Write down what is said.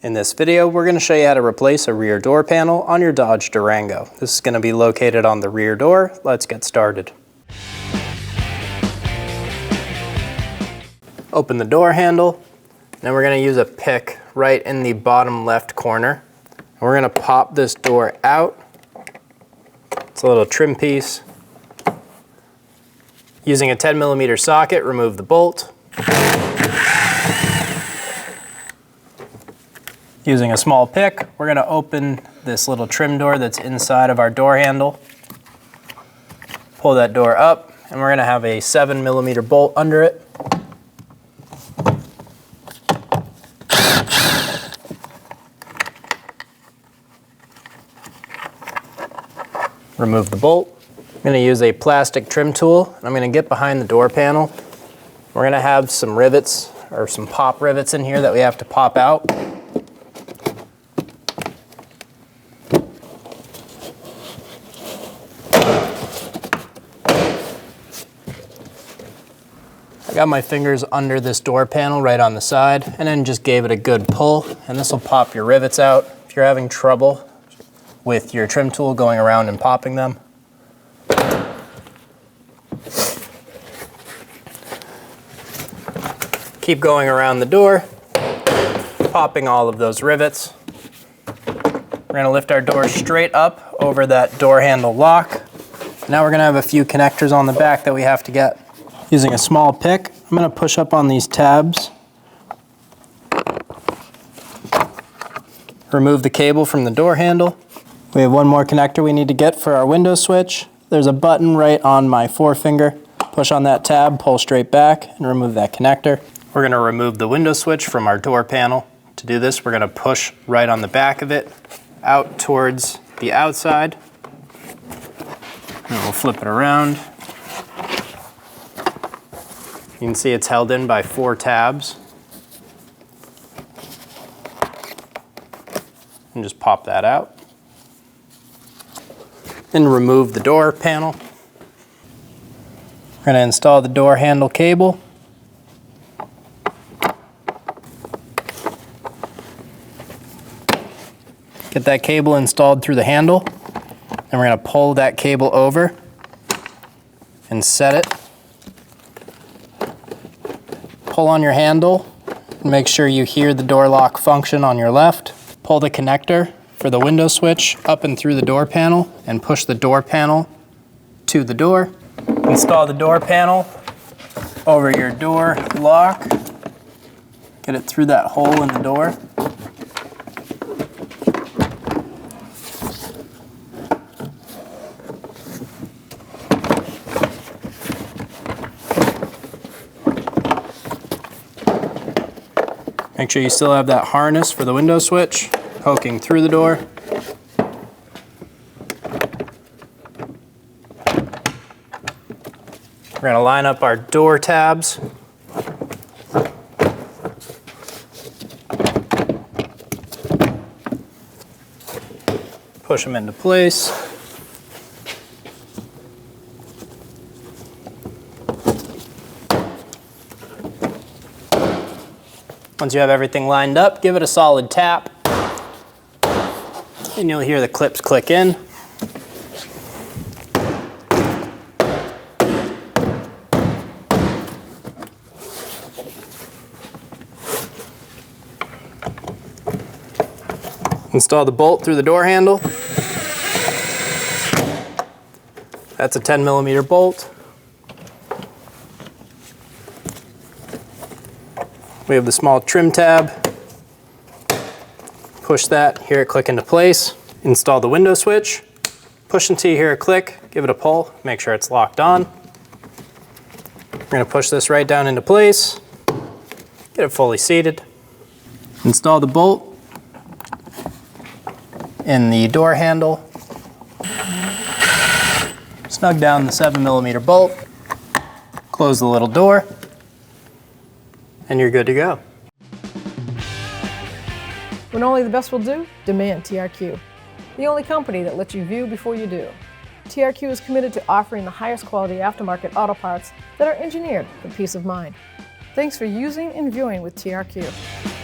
In this video, we're going to show you how to replace a rear door panel on your Dodge Durango. This is going to be located on the rear door. Let's get started. Open the door handle. Then we're going to use a pick right in the bottom left corner. And we're going to pop this door out. It's a little trim piece. Using a 10mm socket, remove the bolt. Using a small pick, we're going to open this little trim door that's inside of our door handle. Pull that door up, and we're going to have a 7mm bolt under it. Remove the bolt. I'm going to use a plastic trim tool, and I'm going to get behind the door panel. We're going to have some rivets, or some pop rivets in here that we have to pop out. I got my fingers under this door panel right on the side, and then just gave it a good pull, and this will pop your rivets out. If you're having trouble with your trim tool going around and popping them, keep going around the door, popping all of those rivets. We're going to lift our door straight up over that door handle lock. Now we're going to have a few connectors on the back that we have to get. Using a small pick, I'm going to push up on these tabs. Remove the cable from the door handle. We have one more connector we need to get for our window switch. There's a button right on my forefinger. Push on that tab, pull straight back, and remove that connector. We're going to remove the window switch from our door panel. To do this, we're going to push right on the back of it, out towards the outside. And we'll flip it around. You can see it's held in by 4 tabs. And just pop that out. Then remove the door panel. We're going to install the door handle cable. Get that cable installed through the handle. And we're going to pull that cable over and set it. Pull on your handle and make sure you hear the door lock function on your left. Pull the connector for the window switch up and through the door panel and push the door panel to the door. Install the door panel over your door lock. Get it through that hole in the door. Make sure you still have that harness for the window switch poking through the door. We're going to line up our door tabs. Push them into place. Once you have everything lined up, give it a solid tap, and you'll hear the clips click in. Install the bolt through the door handle. That's a 10mm bolt. We have the small trim tab. Push that, hear it click into place. Install the window switch. Push until you hear a click, give it a pull, make sure it's locked on. We're going to push this right down into place. Get it fully seated. Install the bolt in the door handle. Snug down the 7mm bolt. Close the little door. And you're good to go. When only the best will do, demand TRQ. The only company that lets you view before you do. TRQ is committed to offering the highest quality aftermarket auto parts that are engineered for peace of mind. Thanks for using and viewing with TRQ.